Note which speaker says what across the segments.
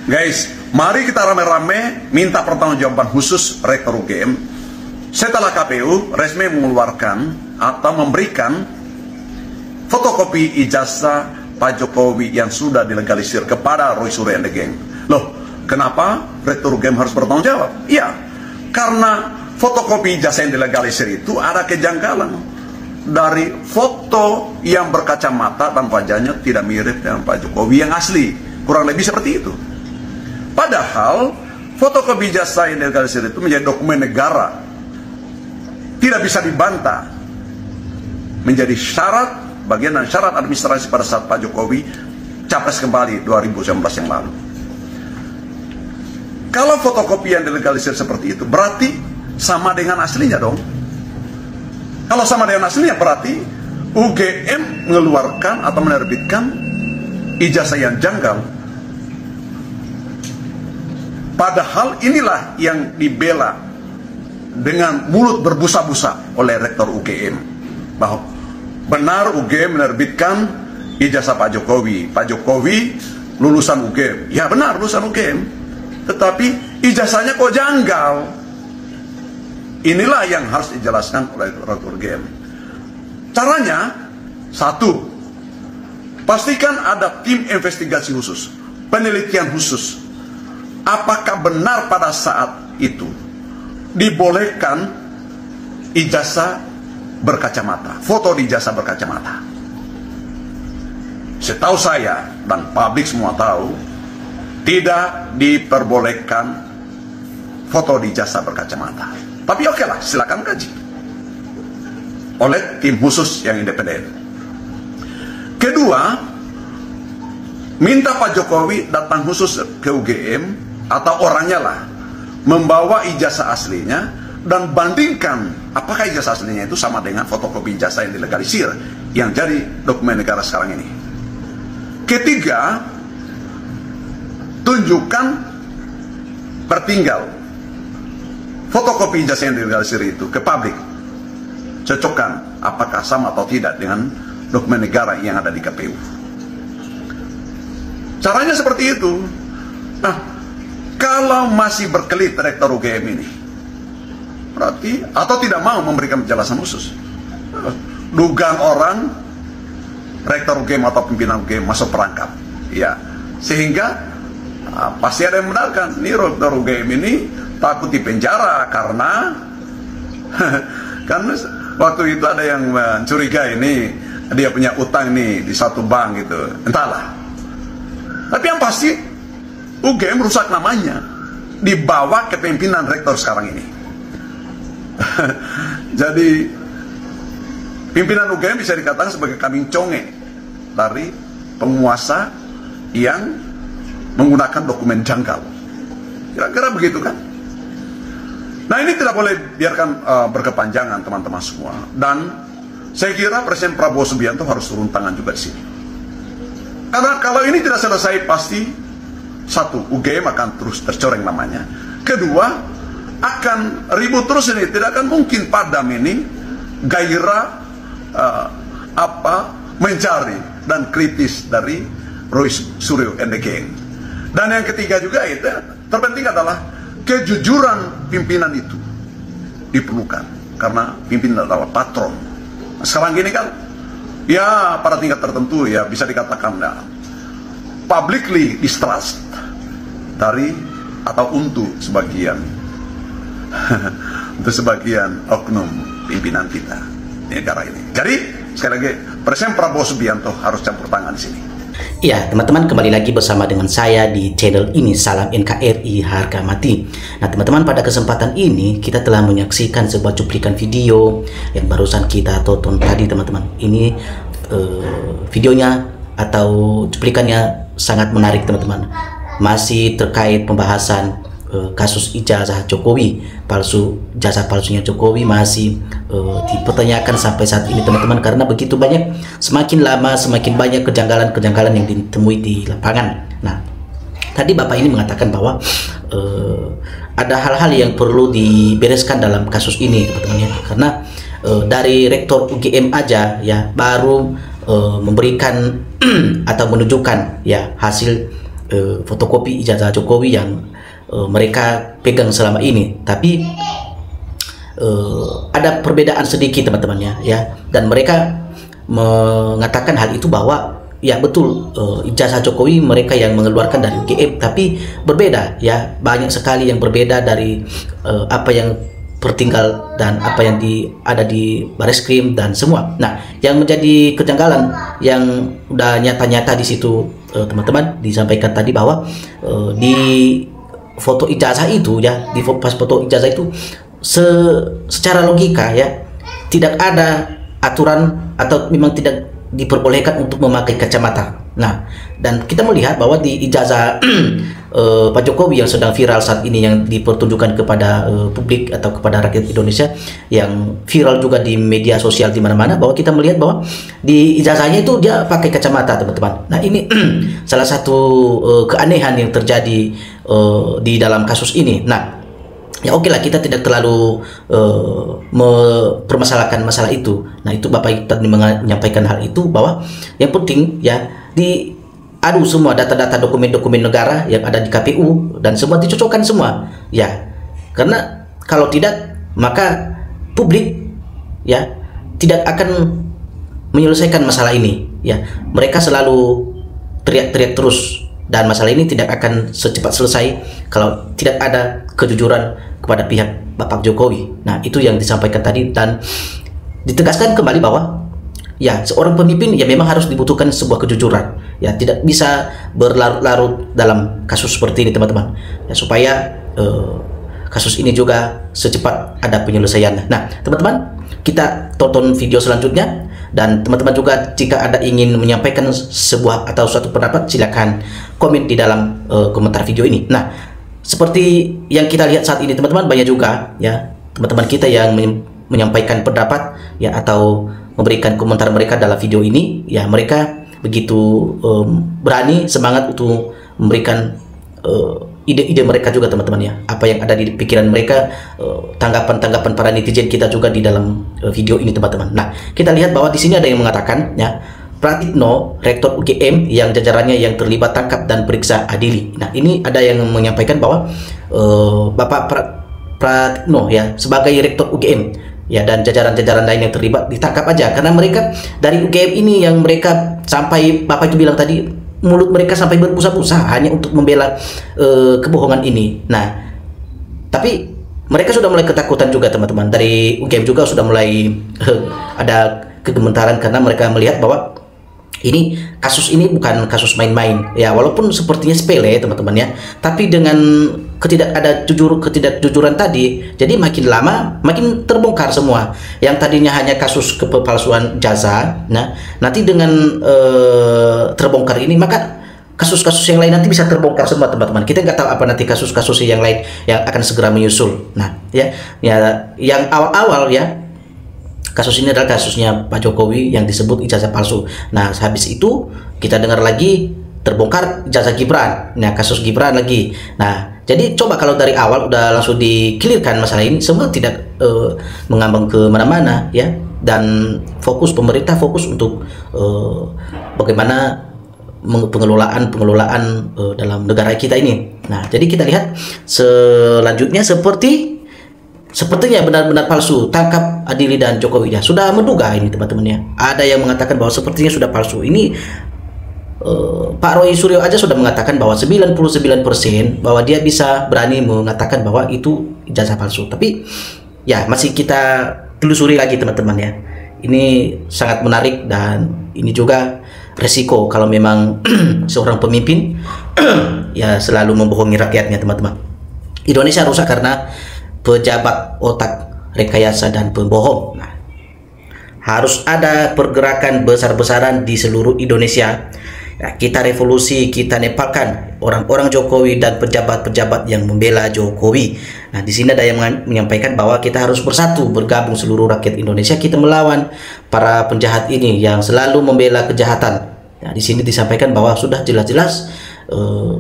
Speaker 1: Guys, mari kita rame-rame minta pertanggungjawaban khusus Rektor UGM setelah KPU resmi mengeluarkan atau memberikan fotokopi ijazah Pak Jokowi yang sudah dilegalisir kepada Roy Suryo and the Gang. Loh, kenapa Rektor UGM harus bertanggung jawab? Iya, karena fotokopi ijazah yang dilegalisir itu ada kejanggalan. Dari foto yang berkacamata dan wajahnya tidak mirip dengan Pak Jokowi yang asli, kurang lebih seperti itu. Padahal fotokopi ijazah yang dilegalisir itu menjadi dokumen negara, tidak bisa dibantah, menjadi syarat, bagian dan syarat administrasi pada saat Pak Jokowi capres kembali 2019 yang lalu. Kalau fotokopi yang dilegalisir seperti itu, berarti sama dengan aslinya dong. Kalau sama dengan aslinya, berarti UGM mengeluarkan atau menerbitkan ijazah yang janggal. Padahal inilah yang dibela dengan mulut berbusa-busa oleh Rektor UGM, bahwa benar UGM menerbitkan ijazah Pak Jokowi. Pak Jokowi lulusan UGM. Ya benar, lulusan UGM. Tetapi ijazahnya kok janggal. Inilah yang harus dijelaskan oleh Rektor UGM. Caranya, satu, pastikan ada tim investigasi khusus, penelitian khusus. Apakah benar pada saat itu dibolehkan ijazah berkacamata, foto di ijazah berkacamata? Setahu saya dan publik semua tahu, tidak diperbolehkan foto di ijazah berkacamata. Tapi oke lah, silakan kaji oleh tim khusus yang independen. Kedua, minta Pak Jokowi datang khusus ke UGM atau orangnya lah, membawa ijazah aslinya dan bandingkan apakah ijazah aslinya itu sama dengan fotokopi ijazah yang dilegalisir yang jadi dokumen negara sekarang ini. Ketiga, tunjukkan pertinggal fotokopi ijazah yang dilegalisir itu ke publik, cocokkan apakah sama atau tidak dengan dokumen negara yang ada di KPU. Caranya seperti itu. Nah, kalau masih berkelit Rektor UGM ini, berarti atau tidak mau memberikan penjelasan khusus, dugaan orang Rektor UGM atau pimpinan UGM masuk perangkap, ya, sehingga pasti ada yang membenarkan nih Rektor UGM ini takut dipenjara karena waktu itu ada yang mencurigai ini dia punya utang nih di satu bank gitu, entahlah. Tapi yang pasti UGM rusak namanya, dibawa ke pimpinan rektor sekarang ini. Jadi pimpinan UGM bisa dikatakan sebagai kambing conge dari penguasa yang menggunakan dokumen janggal. Kira-kira begitu kan? Nah, ini tidak boleh biarkan berkepanjangan teman-teman semua. Dan saya kira Presiden Prabowo Subianto harus turun tangan juga di sini. Karena kalau ini tidak selesai, pasti satu, UGM akan terus tercoreng namanya. Kedua, akan ribut terus ini. Tidak akan mungkin padam ini gairah mencari dan kritis dari Roy Suryo and the Gang. Dan yang ketiga juga itu terpenting adalah kejujuran pimpinan itu diperlukan, karena pimpinan adalah patron. Nah, sekarang gini kan, ya pada tingkat tertentu ya bisa dikatakan ya, publicly distrust dari atau untuk sebagian untuk sebagian oknum pimpinan kita di negara ini. Jadi sekali lagi Presiden Prabowo Subianto harus campur tangan di sini.
Speaker 2: Ya, teman-teman, kembali lagi bersama dengan saya di channel ini, Salam NKRI Harga Mati. Nah, teman-teman, pada kesempatan ini kita telah menyaksikan sebuah cuplikan video yang barusan kita tonton tadi, teman-teman. Ini videonya atau cuplikannya sangat menarik, teman-teman. Masih terkait pembahasan kasus ijazah Jokowi palsu, ijazah palsunya Jokowi masih dipertanyakan sampai saat ini, teman-teman, karena begitu banyak, semakin lama semakin banyak kejanggalan-kejanggalan yang ditemui di lapangan. Nah, tadi Bapak ini mengatakan bahwa ada hal-hal yang perlu dibereskan dalam kasus ini, teman-teman, ya, karena dari Rektor UGM aja ya baru memberikan atau menunjukkan ya hasil fotokopi ijazah Jokowi yang mereka pegang selama ini. Tapi ada perbedaan sedikit teman-teman ya, dan mereka mengatakan hal itu bahwa ya betul, ijazah Jokowi mereka yang mengeluarkan dari UGM, tapi berbeda ya, banyak sekali yang berbeda dari apa yang tertinggal dan apa yang ada di Bareskrim dan semua. Nah, yang menjadi kejanggalan yang udah nyata-nyata di situ teman-teman, disampaikan tadi bahwa di foto ijazah itu ya, di pas foto ijazah itu secara logika ya, tidak ada aturan atau memang tidak diperbolehkan untuk memakai kacamata. Nah, dan kita melihat bahwa di ijazah Pak Jokowi yang sedang viral saat ini, yang dipertunjukkan kepada publik atau kepada rakyat Indonesia, yang viral juga di media sosial di mana-mana, bahwa kita melihat bahwa di ijazahnya itu dia pakai kacamata teman-teman. Nah, ini salah satu keanehan yang terjadi di dalam kasus ini. Nah, ya oke lah, kita tidak terlalu mempermasalahkan masalah itu. Nah, itu Bapak tadi menyampaikan hal itu, bahwa yang penting ya diadu semua data-data dokumen-dokumen negara yang ada di KPU dan semua dicocokkan semua ya, karena kalau tidak maka publik ya tidak akan menyelesaikan masalah ini ya. Mereka selalu teriak-teriak terus, dan masalah ini tidak akan secepat selesai kalau tidak ada kejujuran kepada pihak Bapak Jokowi. Nah, itu yang disampaikan tadi, dan ditegaskan kembali bahwa ya seorang pemimpin ya memang harus dibutuhkan sebuah kejujuran ya, tidak bisa berlarut-larut dalam kasus seperti ini teman-teman ya, supaya kasus ini juga secepat ada penyelesaiannya. Nah teman-teman, kita tonton video selanjutnya, dan teman-teman juga jika ada ingin menyampaikan sebuah atau suatu pendapat, silakan komen di dalam komentar video ini. Nah, seperti yang kita lihat saat ini teman-teman, banyak juga ya teman-teman kita yang menyampaikan pendapat ya atau memberikan komentar mereka dalam video ini ya. Mereka begitu berani, semangat untuk memberikan ide-ide mereka juga teman-teman ya, apa yang ada di pikiran mereka, tanggapan-tanggapan para netizen kita juga di dalam video ini teman-teman. Nah, kita lihat bahwa di sini ada yang mengatakan ya, Pratikno, Rektor UGM yang jajarannya yang terlibat tangkap dan periksa adili. Nah, ini ada yang menyampaikan bahwa Bapak Pratikno ya sebagai Rektor UGM ya, dan jajaran-jajaran lain yang terlibat ditangkap aja, karena mereka dari UGM ini yang mereka sampai Bapak itu bilang tadi, mulut mereka sampai berbusa-busa hanya untuk membela kebohongan ini. Nah, tapi mereka sudah mulai ketakutan juga teman-teman, dari UGM juga sudah mulai ada kegementaran, karena mereka melihat bahwa ini kasus ini bukan kasus main-main ya, walaupun sepertinya sepele teman-teman ya, tapi dengan ketidakjujuran tadi, jadi makin lama makin terbongkar semua. Yang tadinya hanya kasus kepalsuan jasa, nah nanti dengan terbongkar ini, maka kasus-kasus yang lain nanti bisa terbongkar semua teman-teman. Kita nggak tahu apa nanti kasus-kasus yang lain yang akan segera menyusul. Nah ya yang awal-awal ya, kasus ini adalah kasusnya Pak Jokowi yang disebut ijazah palsu. Nah, habis itu kita dengar lagi terbongkar ijazah Gibran. Nah, kasus Gibran lagi. Nah, jadi coba kalau dari awal udah langsung dikelirkan masalah ini, semua tidak mengambang ke mana-mana ya. Dan pemerintah fokus untuk bagaimana pengelolaan dalam negara kita ini. Nah, jadi kita lihat selanjutnya sepertinya benar-benar palsu, tangkap adili dan Jokowi ya. Sudah menduga ini teman-teman ya. Ada yang mengatakan bahwa sepertinya sudah palsu. Ini Pak Roy Suryo aja sudah mengatakan bahwa 99% bahwa dia bisa berani mengatakan bahwa itu ijazah palsu. Tapi ya masih kita telusuri lagi teman-teman ya. Ini sangat menarik, dan ini juga resiko kalau memang seorang pemimpin ya selalu membohongi rakyatnya teman-teman. Indonesia rusak karena pejabat otak rekayasa dan pembohong. Nah, harus ada pergerakan besar-besaran di seluruh Indonesia. Ya, kita revolusi, kita nepalkan orang-orang Jokowi dan pejabat-pejabat yang membela Jokowi. Nah, di sini ada yang menyampaikan bahwa kita harus bersatu, bergabung seluruh rakyat Indonesia, kita melawan para penjahat ini yang selalu membela kejahatan. Nah, di sini disampaikan bahwa sudah jelas-jelas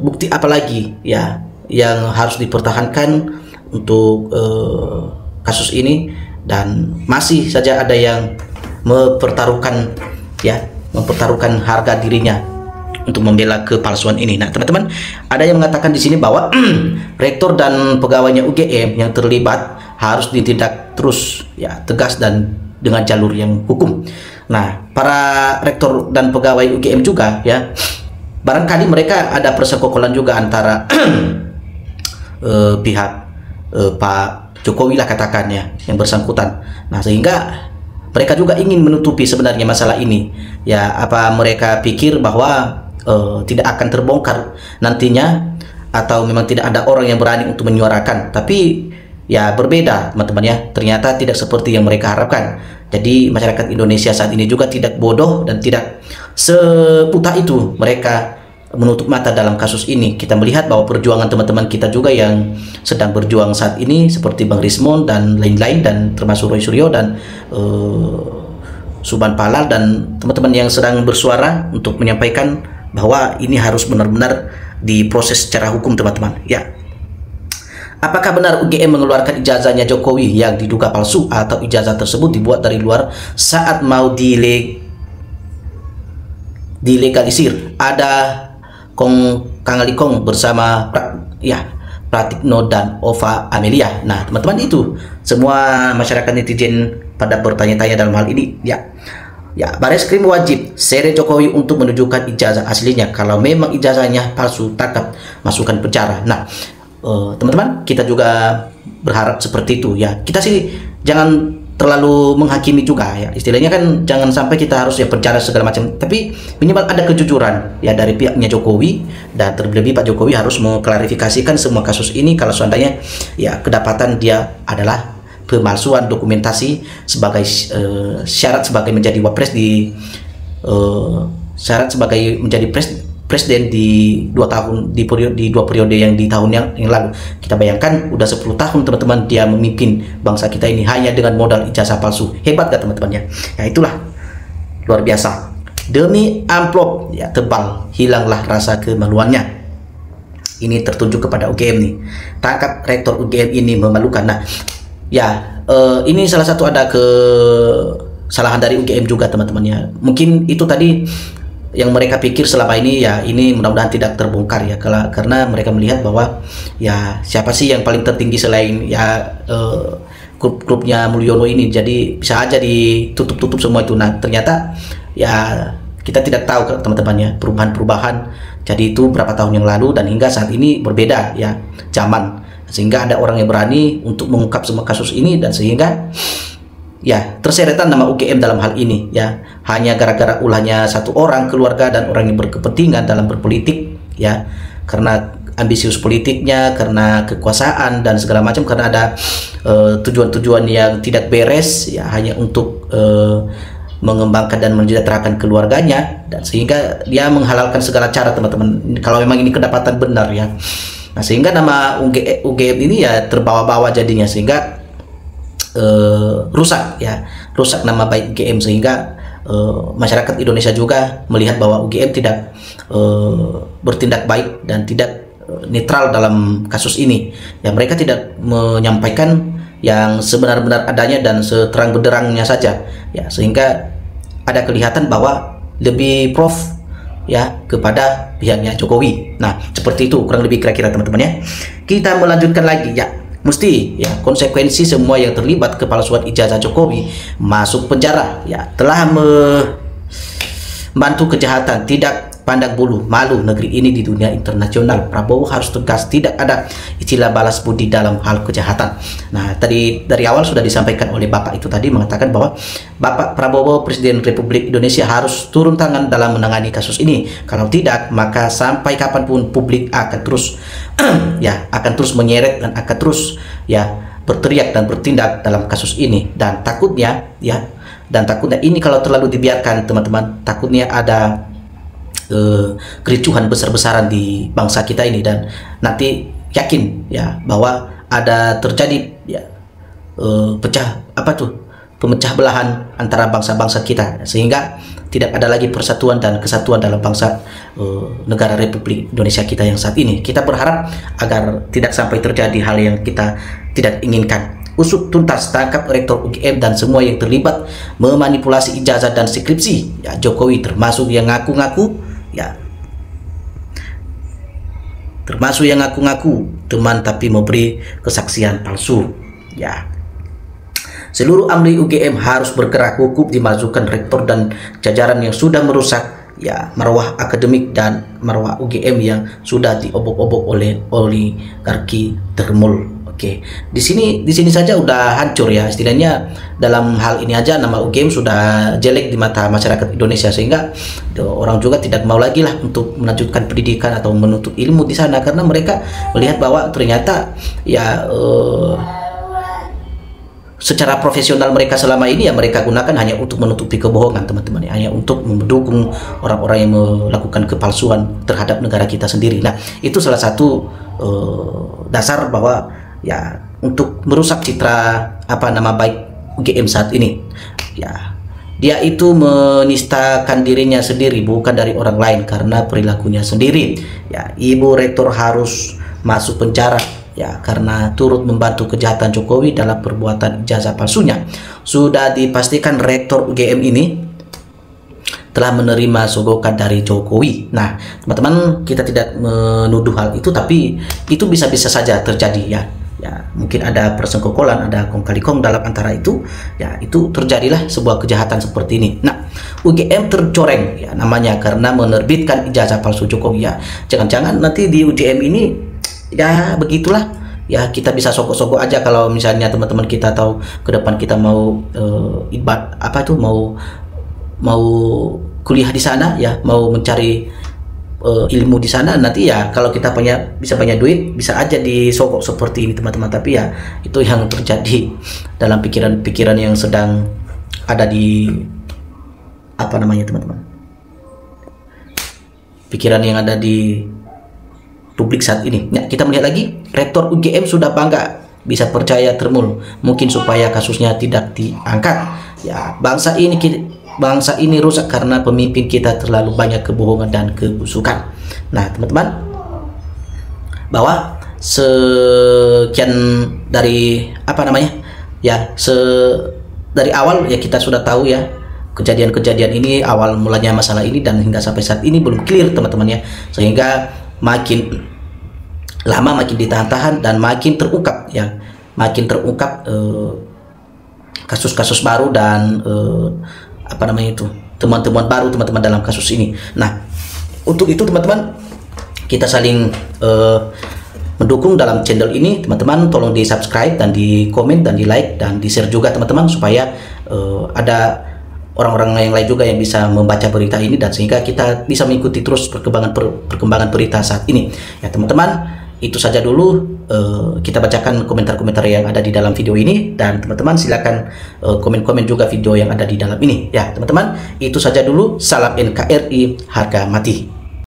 Speaker 2: bukti apa lagi ya yang harus dipertahankan untuk kasus ini, dan masih saja ada yang mempertaruhkan harga dirinya untuk membela kepalsuan ini. Nah, teman-teman, ada yang mengatakan di sini bahwa rektor dan pegawainya UGM yang terlibat harus ditindak terus ya, tegas dan dengan jalur yang hukum. Nah, para rektor dan pegawai UGM juga ya, barangkali mereka ada persekongkolan juga antara pihak Pak Jokowi lah katakannya yang bersangkutan. Nah, sehingga mereka juga ingin menutupi sebenarnya masalah ini. Ya, apa mereka pikir bahwa tidak akan terbongkar nantinya, atau memang tidak ada orang yang berani untuk menyuarakan. Tapi ya berbeda teman-teman ya, ternyata tidak seperti yang mereka harapkan. Jadi masyarakat Indonesia saat ini juga tidak bodoh dan tidak sebuta itu mereka menutup mata dalam kasus ini. Kita melihat bahwa perjuangan teman-teman kita juga yang sedang berjuang saat ini seperti Bang Rismon dan lain-lain, dan termasuk Roy Suryo dan Suban Palal dan teman-teman yang sedang bersuara untuk menyampaikan bahwa ini harus benar-benar diproses secara hukum teman-teman ya. Apakah benar UGM mengeluarkan ijazahnya Jokowi yang diduga palsu, atau ijazah tersebut dibuat dari luar saat mau dilegalisir? Ada Kang Alikong bersama Pratikno dan Ova Amelia. Nah, teman-teman, itu semua masyarakat netizen pada bertanya-tanya dalam hal ini ya. Ya, Bareskrim wajib seret Jokowi untuk menunjukkan ijazah aslinya. Kalau memang ijazahnya palsu, tangkap, masukkan penjara. Nah, teman-teman, kita juga berharap seperti itu ya. Kita sih jangan terlalu menghakimi juga ya, istilahnya kan jangan sampai kita harus ya penjara segala macam, tapi minimal ada kejujuran ya dari pihaknya Jokowi, dan terlebih Pak Jokowi harus mengklarifikasikan semua kasus ini kalau seandainya ya kedapatan dia adalah pemalsuan dokumentasi sebagai syarat sebagai menjadi wapres syarat sebagai menjadi presiden di 2 tahun, di dua periode yang di tahun yang lalu. Kita bayangkan udah 10 tahun teman-teman dia memimpin bangsa kita ini hanya dengan modal ijazah palsu. Hebat gak teman-teman ya? Ya itulah, luar biasa. Demi amplop ya tebal, hilanglah rasa kemaluannya. Ini tertunjuk kepada UGM nih. Tangkap rektor UGM ini memalukan. Nah ya, ini salah satu ada kesalahan dari UGM juga teman-teman ya. Mungkin itu tadi yang mereka pikir selama ini ya, ini mudah-mudahan tidak terbongkar ya, karena mereka melihat bahwa ya siapa sih yang paling tertinggi selain ya grup-grupnya Mulyono ini, jadi bisa aja ditutup-tutup semua itu. Nah ternyata ya kita tidak tahu teman-teman ya, perubahan-perubahan jadi itu berapa tahun yang lalu dan hingga saat ini berbeda ya zaman, sehingga ada orang yang berani untuk mengungkap semua kasus ini, dan sehingga ya terseretan nama UGM dalam hal ini ya, hanya gara-gara ulahnya satu orang keluarga dan orang yang berkepentingan dalam berpolitik ya, karena ambisius politiknya, karena kekuasaan dan segala macam, karena ada tujuan-tujuan yang tidak beres ya, hanya untuk mengembangkan dan mensejahterakan keluarganya, dan sehingga dia menghalalkan segala cara teman-teman kalau memang ini kedapatan benar ya. Nah sehingga nama UGM ini ya terbawa-bawa jadinya, sehingga rusak nama baik UGM, sehingga masyarakat Indonesia juga melihat bahwa UGM tidak bertindak baik dan tidak netral dalam kasus ini ya. Mereka tidak menyampaikan yang sebenar-benar adanya dan seterang benderangnya saja ya, sehingga ada kelihatan bahwa lebih prof ya kepada pihaknya Jokowi. Nah seperti itu kurang lebih kira-kira teman-teman ya. Kita melanjutkan lagi ya. Mesti ya konsekuensi semua yang terlibat kepalsuan ijazah Jokowi masuk penjara ya, telah membantu kejahatan, tidak pandang bulu malu negeri ini di dunia internasional. Prabowo harus tegas, tidak ada istilah balas budi dalam hal kejahatan. Nah tadi dari awal sudah disampaikan oleh Bapak itu tadi, mengatakan bahwa Bapak Prabowo Presiden Republik Indonesia harus turun tangan dalam menangani kasus ini. Kalau tidak, maka sampai kapanpun publik akan terus ya akan terus menyeret dan akan terus ya berteriak dan bertindak dalam kasus ini. Dan takutnya ini kalau terlalu dibiarkan teman-teman, takutnya ada kericuhan besar-besaran di bangsa kita ini, dan nanti yakin ya bahwa ada terjadi ya pemecah belahan antara bangsa-bangsa kita, sehingga tidak ada lagi persatuan dan kesatuan dalam bangsa negara Republik Indonesia kita yang saat ini. Kita berharap agar tidak sampai terjadi hal yang kita tidak inginkan. Usut tuntas, tangkap rektor UGM dan semua yang terlibat memanipulasi ijazah dan skripsi ya Jokowi, termasuk yang ngaku-ngaku ya termasuk yang ngaku-ngaku teman tapi memberi kesaksian palsu. Ya, seluruh AMLI UGM harus bergerak hukum, dimasukkan rektor dan jajaran yang sudah merusak ya marwah akademik dan marwah UGM yang sudah diobok-obok oleh oligarki termul. Oke, di sini saja udah hancur ya istilahnya. Dalam hal ini aja nama UGM sudah jelek di mata masyarakat Indonesia, sehingga orang juga tidak mau lagi lah untuk melanjutkan pendidikan atau menuntut ilmu di sana, karena mereka melihat bahwa ternyata ya secara profesional mereka selama ini ya mereka gunakan hanya untuk menutupi kebohongan teman-teman, hanya untuk mendukung orang-orang yang melakukan kepalsuan terhadap negara kita sendiri. Nah, itu salah satu dasar bahwa ya untuk merusak citra nama baik UGM saat ini. Ya, dia itu menistakan dirinya sendiri, bukan dari orang lain karena perilakunya sendiri. Ya, Ibu Rektor harus masuk penjara ya karena turut membantu kejahatan Jokowi dalam perbuatan ijazah palsunya. Sudah dipastikan Rektor UGM ini telah menerima sogokan dari Jokowi. Nah, teman-teman, kita tidak menuduh hal itu, tapi itu bisa-bisa saja terjadi ya. Ya, mungkin ada persengkokolan, ada kong kali kong dalam antara itu. Ya, itu terjadilah sebuah kejahatan seperti ini. Nah, UGM tercoreng ya namanya karena menerbitkan ijazah palsu Jokowi ya. Jangan-jangan nanti di UGM ini ya begitulah. Ya, kita bisa sogok-sogok aja kalau misalnya teman-teman kita tahu ke depan kita mau mau kuliah di sana ya, mau mencari ilmu di sana, nanti ya kalau kita bisa banyak duit bisa aja disogok seperti ini teman-teman. Tapi ya itu yang terjadi dalam pikiran-pikiran yang sedang ada di teman-teman, pikiran yang ada di publik saat ini. Nah, kita melihat lagi Rektor UGM sudah bangga bisa percaya termul, mungkin supaya kasusnya tidak diangkat. Ya, bangsa ini rusak karena pemimpin kita terlalu banyak kebohongan dan kebusukan. Nah, teman-teman, bahwa sekian dari dari awal ya kita sudah tahu ya kejadian-kejadian ini, awal mulanya masalah ini, dan hingga sampai saat ini belum clear teman-teman ya, sehingga makin lama makin ditahan-tahan dan makin terungkap kasus-kasus baru dan teman-teman baru teman-teman dalam kasus ini. Nah, untuk itu teman-teman, kita saling mendukung dalam channel ini teman-teman. Tolong di subscribe dan di komen dan di like dan di share juga teman-teman, supaya ada orang-orang yang lain juga yang bisa membaca berita ini, dan sehingga kita bisa mengikuti terus perkembangan berita saat ini ya teman-teman. Itu saja dulu, kita bacakan komentar-komentar yang ada di dalam video ini, dan teman-teman silakan komen-komen juga video yang ada di dalam ini ya teman-teman. Itu saja dulu, salam NKRI harga mati.